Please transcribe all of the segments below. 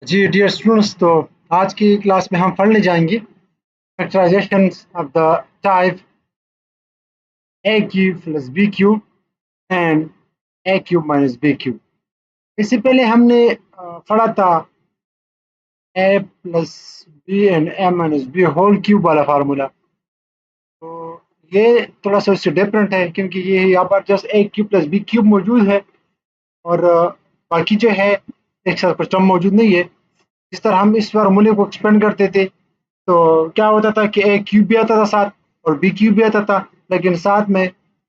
जी dear students, तो आज की क्लास में हम पढ़ने जाएंगे factorization of the type a cube plus b cube and a cube minus b cube. इससे पहले हमने पढ़ा था a plus b and a minus b whole cube वाला फार्मूला। तो ये थोड़ा सा उससे डिफरेंट है क्योंकि ये यहाँ पर just a cube plus b cube मौजूद है और बाकी जो है एक साथ कुछ टर्म मौजूद नहीं है। जिस तरह हम इस फार्मूले को एक्सपेंड करते थे तो क्या होता था कि ए क्यूब भी आता था साथ और बी क्यूब भी आता था, लेकिन साथ में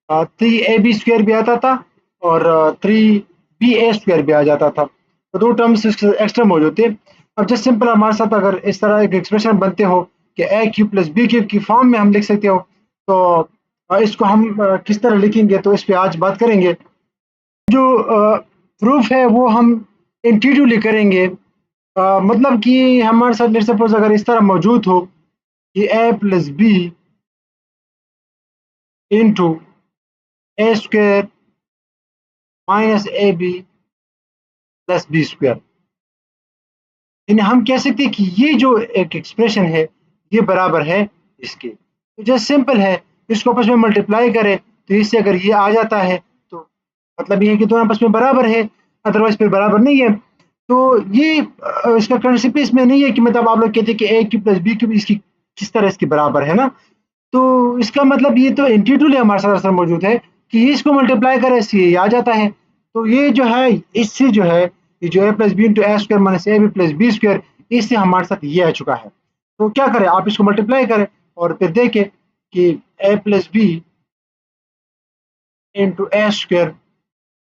3ab² भी आता था और 3ba² भी आ जाता था। तो दो टर्म्स एक्स्ट्रा मौजूद थे। अब जस्ट सिंपल हमारे साथ अगर इस तरह एक एक्सप्रेशन बनते हो कि a cube plus b cube की फॉर्म में हम लिख सकते हो, तो इसको हम किस तरह लिखेंगे तो इस पर आज बात करेंगे। जो प्रूफ है वो हम इंट्यूटिवली करेंगे। मतलब कि हमारे साथ लेट्स सपोज अगर इस तरह मौजूद हो कि a plus b into a square minus a b plus b square, यानी हम कह सकते हैं कि ये जो एक एक्सप्रेशन है ये बराबर है इसके। तो जस्ट सिंपल है, इसको आपस में मल्टीप्लाई करें तो इससे अगर ये आ जाता है तो मतलब ये है कि दोनों आपस में बराबर है, अदरवाइज फिर बराबर नहीं है। तो ये इसका कंसेप्ट इसमें नहीं है कि मतलब आप लोग कहते हैं कि a cube plus b cube इसकी किस तरह इसके बराबर है ना। तो इसका मतलब ये तो इंट्यूटिवली हमारे साथ असर मौजूद है कि इसको मल्टीप्लाई करें इससे ये आ जाता है। तो ये जो है इससे जो है ये जो a plus b into a square minus a b plus b square, इससे हमारे साथ ये आ चुका है। तो क्या करें, आप इसको मल्टीप्लाई करें और फिर देखें कि a plus b into a square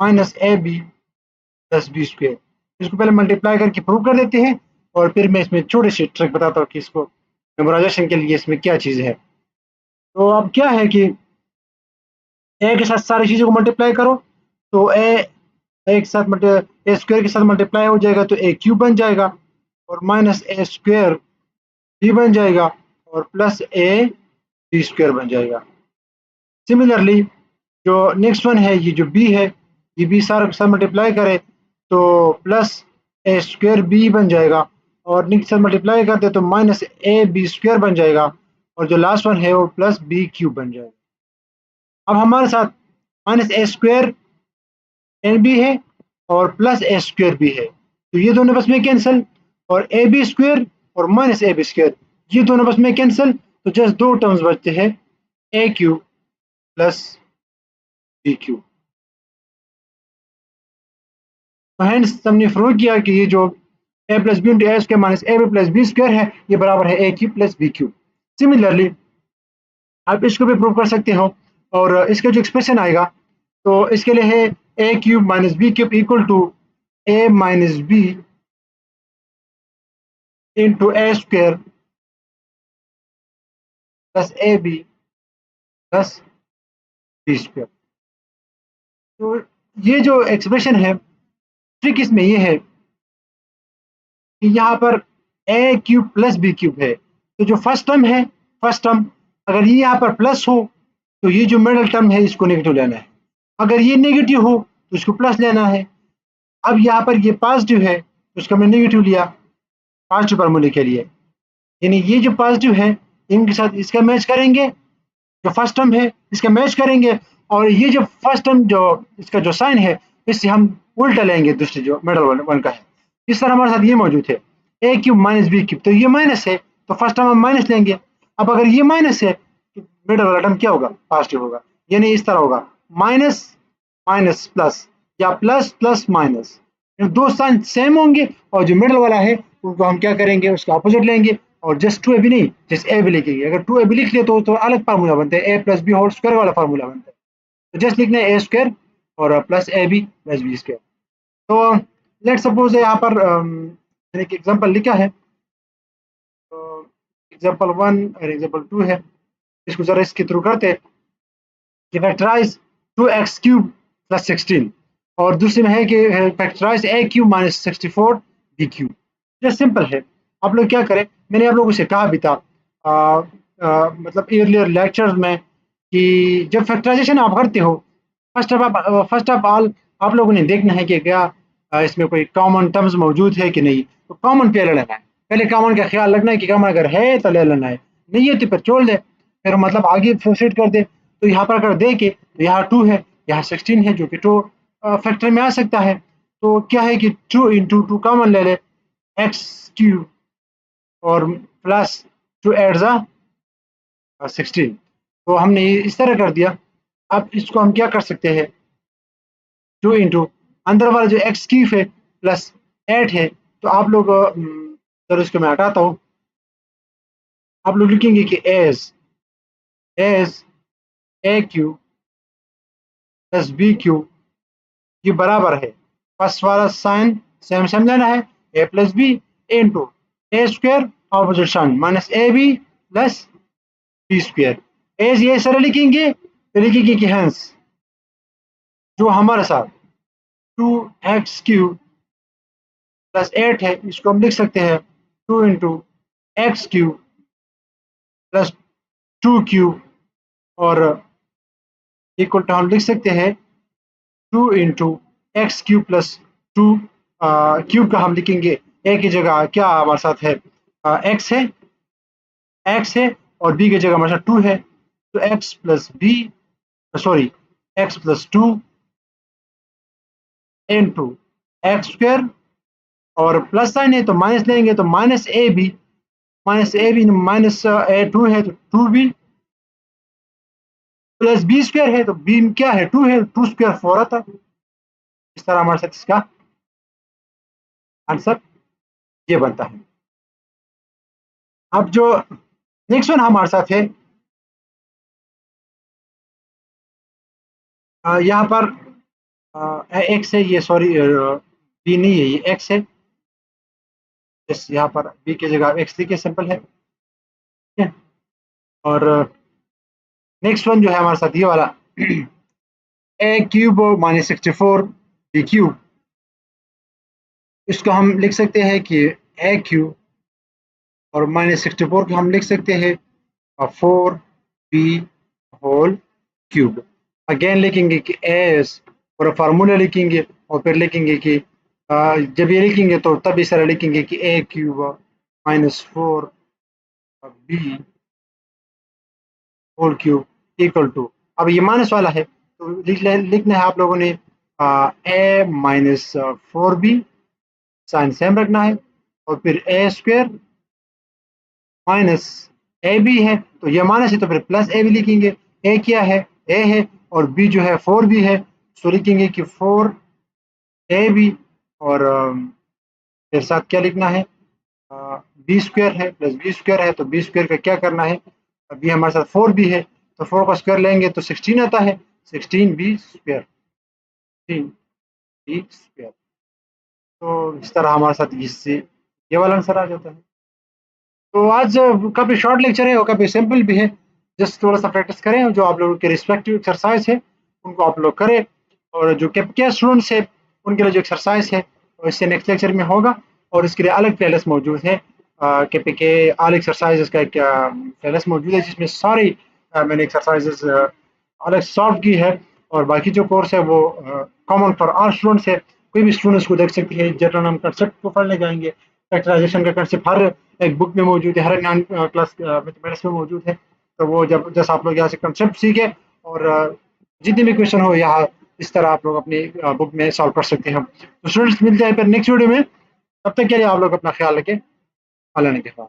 minus a b plus b square, इसको पहले मल्टीप्लाई करके प्रूव कर देते हैं और फिर मैं इसमें छोटे से ट्रिक बताता हूँ कि इसको मेमोराइजेशन के लिए इसमें क्या चीज़ है। तो अब क्या है कि ए के साथ सारी चीज़ों को मल्टीप्लाई करो तो ए एक साथ ए स्क्वायर के साथ मल्टीप्लाई हो जाएगा तो ए क्यूब बन जाएगा और माइनस ए स्क्वायर बी बन जाएगा और प्लस ए बी स्क्वायर बन जाएगा। सिमिलरली जो नेक्स्ट वन है ये जो बी है, ये बी सारा के साथ मल्टीप्लाई करे तो प्लस ए स्क्वायर बी बन जाएगा और नेक्स्ट साथ मल्टीप्लाई करते तो माइनस ए बी स्क्वायर बन जाएगा और जो लास्ट वन है वो प्लस बी क्यूब बन जाएगा। अब हमारे साथ माइनस ए स्क्वायर एन बी है और प्लस ए स्क्वायर बी है, तो ये दोनों बस में कैंसिल और ए बी स्क्वायर और माइनस ए बी स्क्वायर ये दोनों बस में कैंसिल, तो जस्ट दो टर्म्स बचते हैं a cube plus b cube. तो हैंस हमने प्रूव किया कि ये जो a plus b into a square minus a b plus b square है ये बराबर है a cube plus b cube. Similarly आप इसको भी प्रूव कर सकते हो और इसका जो एक्सप्रेशन आएगा तो इसके लिए है a cube minus b cube equal to a minus b into a square plus a b plus b square. तो ये जो एक्सप्रेशन है ट्रिक इसमें ये है कि यहाँ पर ए क्यूब प्लस बी क्यूब है, तो जो फर्स्ट टर्म है फर्स्ट टर्म अगर ये यहाँ पर प्लस हो तो ये जो मिडल टर्म है इसको नेगेटिव लेना है, अगर ये नेगेटिव हो तो इसको प्लस लेना है। अब यहाँ पर ये पॉजिटिव है तो इसका हमने नेगेटिव लिया पॉजिटिव फार्मूले के लिए, यानी ये जो पॉजिटिव है इनके साथ इसका मैच करेंगे, जो फर्स्ट टर्म है इसका मैच करेंगे और ये जो फर्स्ट टर्म जो इसका जो साइन है इससे हम उल्टा लेंगे दूसरे जो मिडल वन का है। इस तरह हमारे साथ ये मौजूद है a cube minus b cube, तो ये माइनस है तो फर्स्ट टर्म हम माइनस लेंगे। अब अगर ये माइनस है तो मिडल वाला टर्म क्या होगा, पॉजिटिव होगा, यानी इस तरह होगा माइनस माइनस प्लस या प्लस प्लस माइनस, दो साइन सेम होंगे और जो मिडल वाला है उनको हम क्या करेंगे उसका अपोजिट लेंगे और जस्ट टू ए बी नहीं जस्ट ए बी लिखेंगे। अगर टू ए बी लिख ले तो अलग फार्मूला बनता है, a plus b whole square वाला फार्मूला बनता है। तो जस्ट लिखना है ए स्क्वायर और plus a b plus b square. तो लेट सपोज यहाँ पर मैंने एक एग्जांपल लिखा है, तो एग्जांपल 1 और एग्जांपल 2 है, इसको जरा इसके थ्रू करते हैं कि फैक्टराइज 2x क्यूब प्लस 16 और दूसरे में है कि factorize a cube minus 64 b cube. Just simple है, आप लोग क्या करें, मैंने आप लोगों से कहा भी था मतलब अर्लियर लेक्चर्स में कि जब फैक्टराइजेशन आप करते हो फर्स्ट ऑफ ऑल आप लोगों ने देखना है कि क्या इसमें कोई कॉमन टर्म्स मौजूद है कि नहीं, तो कॉमन पे ले लेना है। पहले कॉमन का ख्याल रखना है कि कॉमन अगर है तो ले लेना है, नहीं है तो फिर छोड़ दे, फिर मतलब आगे प्रोसीड कर दे। तो यहाँ पर अगर दे के तो यहाँ 2 है, यहाँ 16 है, जो कि 2 फैक्टर में आ सकता है। तो क्या है कि 2 इंटू 2 कॉमन ले ले, एक्स क्यूब और प्लस 2 एट ज़ा 16। तो हमने ये इस तरह कर दिया। अब इसको हम क्या कर सकते हैं, 2 इंटू अंदर वाला जो एक्स क्यूब है प्लस 8 है, तो आप लोग चलो इसको मैं हटाता हूँ। आप लोग लिखेंगे कि as a cube plus b cube ये बराबर है, फर्स्ट वाला साइन सेम सेम लेना है, a plus b into a square opposite sign minus a b plus b square. As ये सारे लिखेंगे तो लिखेंगे कि हेंस जो हमारे साथ 2x क्यूब प्लस 8 है, इसको हम लिख सकते हैं 2 into x cube plus 2 cube, और इक्वल टू हम लिख सकते हैं 2 into x cube plus 2 cube का हम लिखेंगे ए की जगह क्या हमारे साथ है, एक्स है और बी की जगह हमारे साथ 2 है, तो x plus b sorry x plus 2 into x square, और प्लस साइन है तो माइनस लेंगे तो minus a b minus a 2 है तो 2 बी प्लस बी स्क्वायर है, तो बी क्या है 2 है, 2 स्क्वायर 4 आता है। इस तरह हमारे साथ इसका आंसर ये बनता है। अब जो नेक्स्ट वन हमारे साथ है, यहाँ पर एक्स है, ये सॉरी बी नहीं है, ये एक्स है, बस यहाँ पर बी की जगह एक्स लिखे, सिंपल है, ठीक है। और नेक्स्ट वन जो है हमारे साथ ये वाला ए क्यूब माइनस 64 बी क्यूब, इसको हम लिख सकते हैं कि ए क्यूब और माइनस 64 को हम लिख सकते हैं 4b होल क्यूब। अगेन लिखेंगे कि एस और फार्मूला लिखेंगे और फिर लिखेंगे कि जब ये लिखेंगे तो तब इस तरह लिखेंगे कि a cube minus 4b whole cube equal to, अब ये माइनस वाला है तो लिखना है आप लोगों ने ए माइनस 4b, साइन सेम रखना है, और फिर ए स्क्वायर माइनस ए बी है, तो ये माइनस है तो फिर प्लस ए बी लिखेंगे। ए क्या है, ए है, और बी जो है 4b है, तो लिखेंगे कि 4ab, और फिर साथ क्या लिखना है, बी स्क्वायर है प्लस बी स्क्वायर है, तो बी स्क्वायर का क्या करना है, अभी हमारे साथ 4b है तो 4 का स्क्वायर लेंगे तो 16 आता है, 16b स्क्वायर, 16b स्क्वायर। तो इस तरह हमारे साथ इससे ये वाला आंसर आ जाता है। तो आज काफ़ी शॉर्ट लेक्चर है और काफ़ी सिंपल भी है, जस्ट थोड़ा सा प्रैक्टिस करें, जो आप लोगों के रिस्पेक्टिव एक्सरसाइज है उनको आप लोग करें, और जो के स्टूडेंट्स है उनके लिए जो एक्सरसाइज है वो इससे नेक्स्ट लेक्चर में होगा, और इसके लिए अलग प्लेलिस्ट मौजूद है, के ऑल एक्सरसाइजेस का एक प्लेलिस्ट मौजूद है जिसमें सारी मैंने एक्सरसाइजेस अलग सॉल्व की है, और बाकी जो कोर्स है वो कॉमन फॉर ऑल स्टूडेंट्स है, कोई भी स्टूडेंट्स को देख सकते हैं। जनरल हम कंसेप्ट को पढ़ने जाएंगे, फैक्टराइजेशन का कंसेप्ट हर एक बुक में मौजूद है, हर 9 क्लास मैथमेटिक्स में मौजूद है, तो वो जब जैसे आप लोग यहाँ से कंसेप्ट सीखे और जितने भी क्वेश्चन हो यहाँ इस तरह आप लोग अपनी बुक में सॉल्व कर सकते हैं। तो स्टूडेंट्स मिलते हैं फिर नेक्स्ट वीडियो में, तब तक के लिए आप लोग अपना ख्याल रखें। अल्लाह ने के बाद।